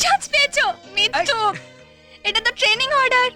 Chance পেয়েছো মিঠু, এটা তো ট্রেনিং অর্ডার।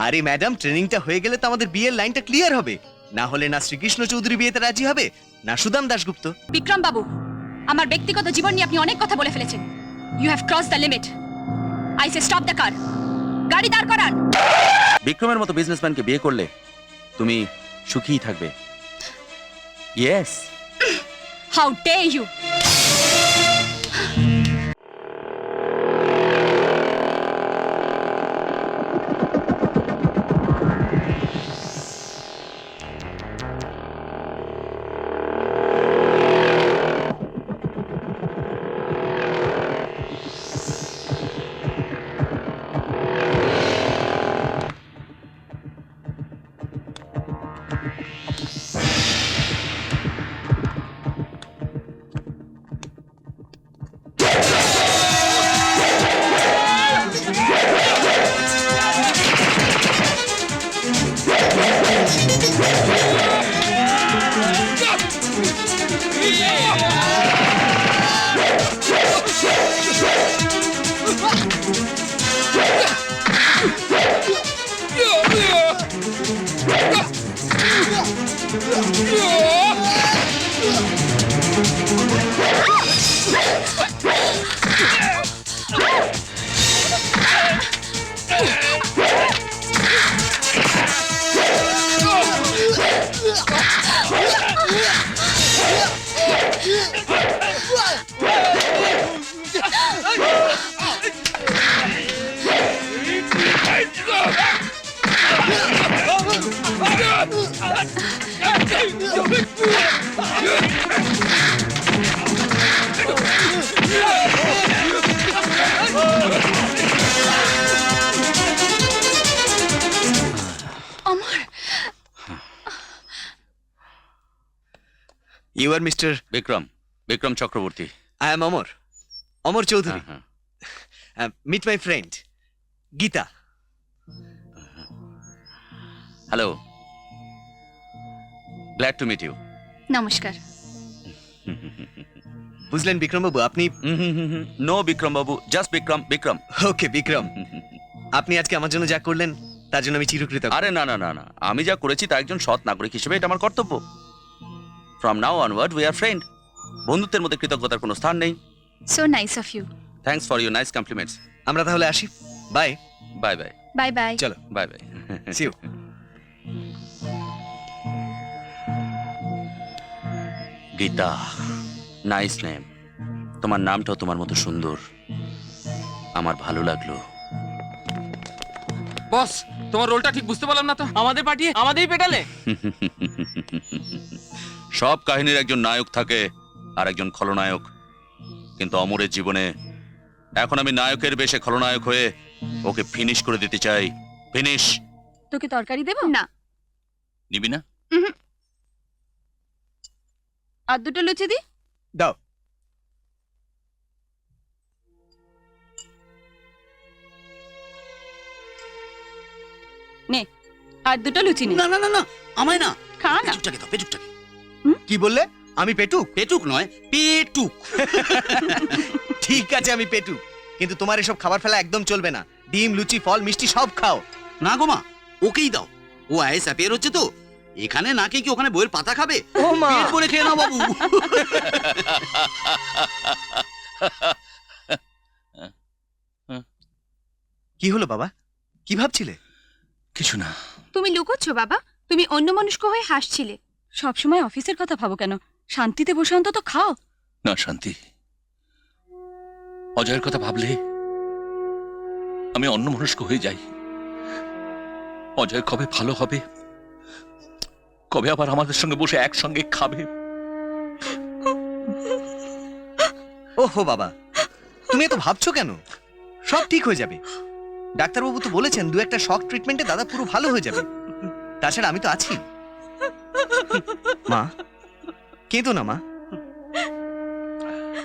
আরে ম্যাডাম, ট্রেনিংটা হয়ে গেলে তো আমাদের বিয়ের লাইনটা ক্লিয়ার হবে। না হলে না শ্রীকৃষ্ণ চৌধুরী বিয়েতে রাজি হবে, না সুদাম দাশগুপ্ত। বিক্রম বাবু, আমার ব্যক্তিগত জীবন নিয়ে আপনি অনেক কথা বলে ফেলেছেন। You have cross the limit. I say stop the car. গাড়ি দাঁড় করান। বিক্রমের মতো বিজনেসম্যানকে বিয়ে করলে তুমি সুখীই থাকবে। Yes. How dare you. You are Mr. Vikram Chakraborty. I am Amar Chaudhary. Meet my friend, Geeta. Hello, glad to meet you. নমস্কার। বুঝলেন বিক্রম বাবু, আপনি নো বিক্রম বাবু, জাস্ট বিক্রম। ওকে বিক্রম, আপনি আজকে আমার জন্য যা করলেন তার জন্য আমি চিরকৃতজ্ঞ। আরে না না না না, আমি যা করেছি তা একজন সৎ নাগরিক হিসেবে এটা আমার কর্তব্য। From now onward we are friend. বন্ধুত্বের মধ্যে কৃতজ্ঞতার কোনো স্থান নেই। So nice of you. Thanks for your nice compliments. আমরা তাহলে আসি। Bye bye bye. Bye bye. চলো bye bye. See you. Gita, nice name. তোমার নামটাও তোমার মতো সুন্দর, আমার ভালো লাগলো। বস, তোমার রোলটা ঠিক বুঝতে পারলাম না তো। আমাদের পাঠিয়ে আমাদেরই পেটালে। সব কাহিনীর একজন নায়ক থাকে আর একজন খলনায়ক, কিন্তু অমরের জীবনে এখন আমি নায়কের বেশে খলনায়ক হয়ে ওকে ফিনিশ করে দিতে চাই। ফিনিশ। তোকে তরকারি দেব? না। নিবি না? আর দুটো লুচি দি। দাও। নে, আর দুটো লুচি নে। না না না না, আমায় না। খা না। পেটুকটাকে দাও, পেটুকটাকে। কি বললে? আমি পেটুক? পেটুক নয়, পেটুক। ঠিক আছে আমি পেটুক, কিন্তু তোমার এসব খাবার ফেলা একদম চলবে না। ডিম, লুচি, ফল, মিষ্টি সব খাও। না গো মা, ওকেই দাও। ও আইএস অ্যাপিয়ার হচ্ছে তো, এখানে না কি ওখানে বইয়ের পাতা খাবে? ও মা, পেট ভরে খেয়ে নাও বাবু। কি হলো বাবা? কি ভাবছিলে? কিছু না। তুমি লুকোচ্ছ বাবা? তুমি অন্যমনস্ক হয়ে হাসছিলে। সবসময় অফিসের কথা ভাবো কেন? শান্তিতে বসে অন্তত খাও। না শান্তি, অজয়ের কথা ভাবলে আমি অন্যমনস্ক হয়ে যাই। অজয় কবে ভালো হবে, কবে আবার আমাদের সঙ্গে বসে একসঙ্গে খাবে। ওহো বাবা, তুমি এত ভাবছো কেন? সব ঠিক হয়ে যাবে। ডাক্তারবাবু তো বলেছেন 2-1টা শক ট্রিটমেন্টে দাদা পুরো ভালো হয়ে যাবে। তাছাড়া আমি তো আছি। মা, কেঁদো না মা।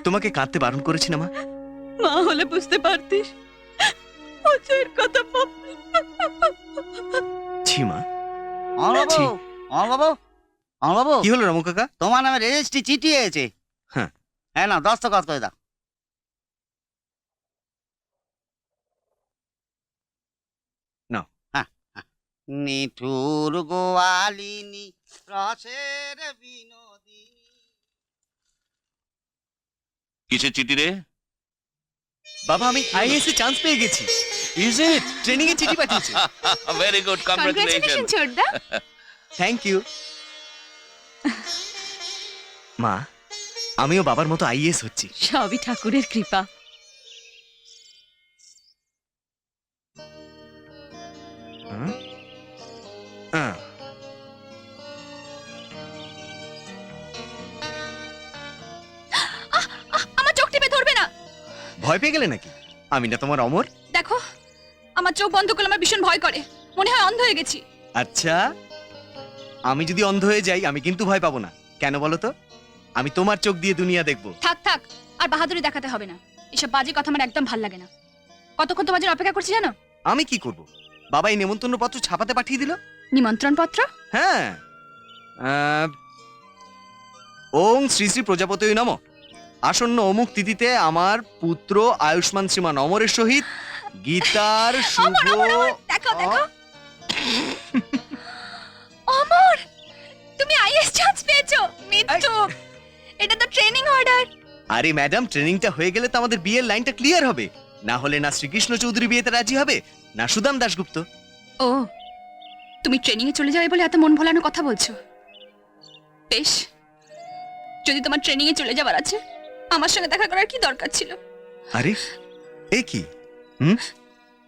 তোমাকে কাঁদতে বারণ করেছি না মা? মা হলে বুঝতে পারতিস অজয়ের কথা। ছি মা। আমার ছি। বাবু, আমার বাবু, আমার বাবু, কি হলো রামু কাকা? তোমার নামে রেজিস্ট্রি চিঠি এসেছে। হ্যাঁ। হ্যাঁ না, দস্তখত করে দাও। নিঠুর গোয়ালিনী রসের বিনোদিনী। কিসের চিঠি রে? বাবা আমি আইএএস এ চান্স পেয়ে গেছি। Is it? ট্রেনিং এ চিঠি পাঠিয়েছে। Very good, congratulation congratulation. ছোটদা। Thank you. মা, আমিও বাবার মতো আইএএস হচ্ছি। সবই ঠাকুরের কৃপা। হুম? আহ, আমার চোখ টিপে ধরবে না। ভয় পেয়ে গেলে নাকি? আমি না তোমার অমর? দেখো, আমার চোখ বন্ধ করলে আমার ভীষণ ভয় করে, মনে হয় অন্ধ হয়ে গেছি। আচ্ছা, আমি যদি অন্ধ হয়ে যাই আমি কিন্তু ভয় পাবো না। কেন বলো তো? আমি তোমার চোখ দিয়ে দুনিয়া দেখবো। থাক থাক, আর বাহাদুরি দেখাতে হবে না। এসব বাজে কথা আমার একদম ভাল লাগে না। কতক্ষণ তোমার জন্য অপেক্ষা করছি জানো? আমি কি করব? বাবা এই নেমন্তন্ন পত্র ছাপাতে পাঠিয়ে দিল। নিমন্ত্রণ পত্র? হ্যাঁ। ওং শ্রী শ্রী প্রজাপতি নমঃ। আসন্ন অমুক তিথিতে আমার পুত্র আয়ুষ্মান শ্রীমান অমরের সহিত গীতার শুভ অমর, অমর, অমর, দেখো দেখো। অমর, তুমি আইএস চান্স পেয়েছো। মিথ্যু, এটা তো ট্রেনিং অর্ডার। আরে ম্যাডাম, ট্রেনিংটা হয়ে গেলে তো আমাদের বিয়ের লাইনটা ক্লিয়ার হবে। না হলে না শ্রীকৃষ্ণ চৌধুরী বিয়েতে রাজি হবে, না সুদাম দাশগুপ্ত। ও, তুমি ট্রেনিং এ চলে যাবে বলে এত মন ভোলানো কথা বলছো। বেশ, যদি তোমার ট্রেনিং এ চলে যাবার আছে, আমার সঙ্গে দেখা করার কি দরকার ছিল? আরে এ কি?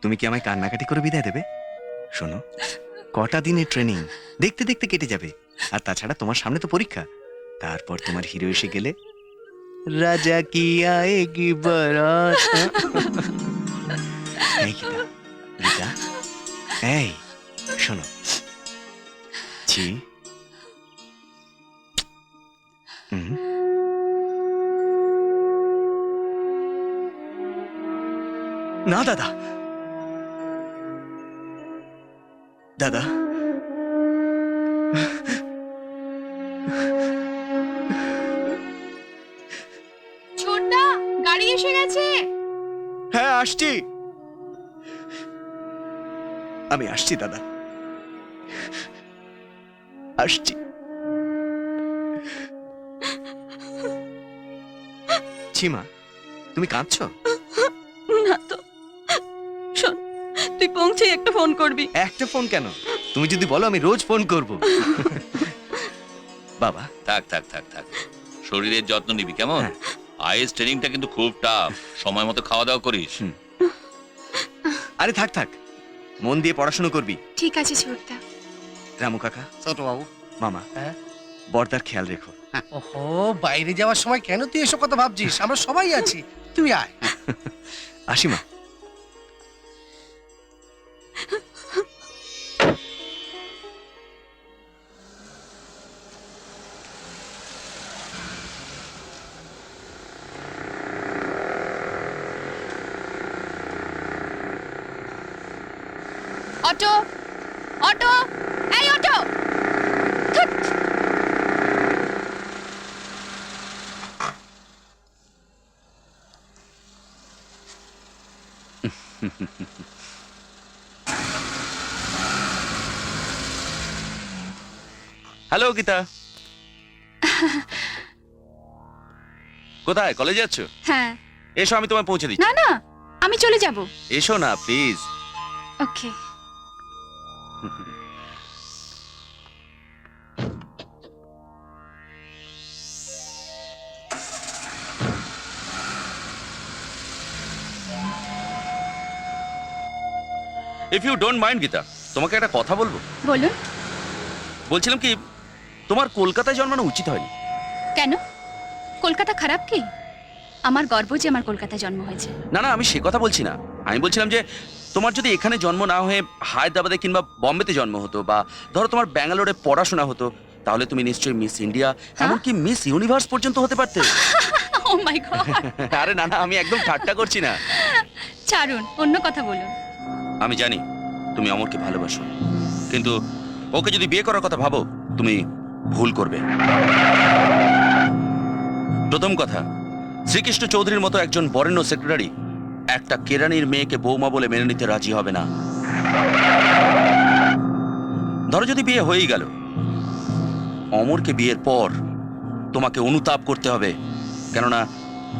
তুমি কি আমায় কান্নাকাটি করে বিদায় দেবে? শোনো, কটা দিনের ট্রেনিং দেখতে দেখতে কেটে যাবে। আর তাছাড়া তোমার সামনে তো পরীক্ষা। তারপর তোমার হিরো এসে গেলে রাজা কি আয়েগি বারাত। এই গীতা, গীতা, এই শোনো। ছি। না দাদা, দাদা, ছোটদা, গাড়ি এসে গেছে। হ্যাঁ আসছি, আমি আসছি দাদা, আসছি। ছিমা, তুমি কাঁদছো? না তো। শোন, তুই পৌঁছেই একটা ফোন করবি। একটা ফোন কেন? তুমি যদি বলো আমি রোজ ফোন করব। বাবা, থাক থাক থাক থাক, শরীরের যত্ন নিবি কেমন? হ্যাঁ। আইএস ট্রেনিংটা কিন্তু খুব টাফ, সময় মতো খাওয়া দাওয়া করিস। আরে থাক থাক, মন দিয়ে পড়াশোনা করবি। ঠিক আছে ছোটদা। রামু কাকা, ছোট বাবু, মামা, হ্যাঁ? বর্দার খেয়াল রেখো। ওহো, বাইরে যাওয়ার সময় কেন তুই এসব কথা ভাবছিস? আমরা সবাই আছি, তুই আয়। আসি মা। অটো, অটো, এই অটো। ধুৎ। হ্যালো গীতা, কোথায়? কলেজে যাচ্ছ? হ্যাঁ। এসো, আমি তোমায় পৌঁছে দিচ্ছি। না না, আমি চলে যাব। এসো না please. Okay. If you don't mind Geeta, তোমাকে একটা কথা বলবো। বলুন। বলছিলাম কি, তোমার কলকাতায় জন্মানো উচিত হয়নি। কেন? কলকাতা খারাপ কি? আমার গর্ব যে আমার কলকাতায় জন্ম হয়েছে। না না, আমি সে কথা বলছি না। আমি বলছিলাম যে তোমার যদি এখানে জন্ম না হয়ে হায়দ্রাবাদে কিংবা বম্বেতে জন্ম হতো, বা ধরো তোমার ব্যাঙ্গালোরে পড়াশোনা হতো, তাহলে তুমি নিশ্চয়ই মিস ইন্ডিয়া, এমনকি মিস ইউনিভার্স পর্যন্ত হতে পারতে। ও মাই গড। আরে না না, আমি একদম ঠাট্টা করছি না। ছাড়ুন, অন্য কথা বলুন। আমি জানি তুমি অমরকে ভালোবাসো, কিন্তু ওকে যদি বিয়ে করার কথা ভাবো তুমি ভুল করবে। প্রথম কথা, শ্রীকৃষ্ণ চৌধুরীর মতো একজন বরেণ্য সেক্রেটারি একটা কেরানির মেয়েকে বৌমা বলে মেনে নিতে রাজি হবে না। ধরো যদি বিয়ে হয়েই গেল, অমরকে বিয়ের পর তোমাকে অনুতাপ করতে হবে, কেননা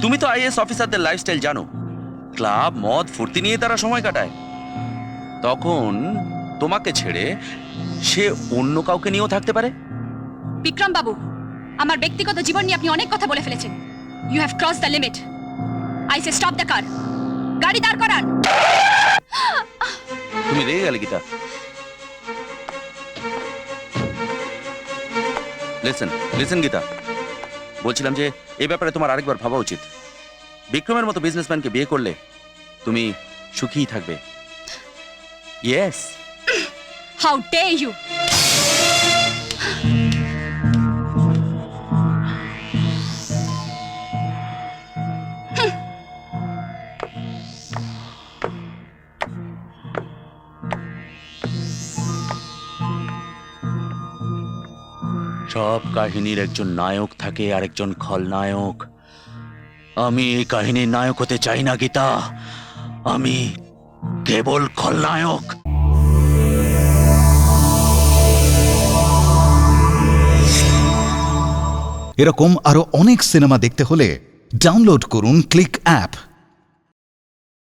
তুমি তো আইএএস অফিসারদের লাইফস্টাইল জানো। ক্লাব, মদ, ফুর্তি নিয়ে তারা সময় কাটায়। তখন তোমাকে ছেড়ে সে অন্য কাউকে নিয়েও থাকতে পারে। বিক্রম বাবু, আমার ব্যক্তিগত জীবন নিয়ে আপনি অনেক কথা বলে ফেলেছেন। You have cross the limit. I say stop the car. গাড়ি দাঁড় করান। তুমি রেগে গেলে গীতা। লিসেন গীতা, বলছিলাম যে এই ব্যাপারে তোমার আরেকবার ভাবা উচিত। বিক্রমের মতো বিজনেসম্যানকে বিয়ে করলে তুমি সুখীই থাকবে। ইয়েস। How dare you! সব কাহিনীর একজন নায়ক থাকে আর একজন খলনায়ক। আমি এই কাহিনীর নায়ক হতে চাই না গীতা, আমি কেবল খলনায়ক। এরকম আরো অনেক সিনেমা দেখতে হলে ডাউনলোড করুন ক্লিক অ্যাপ।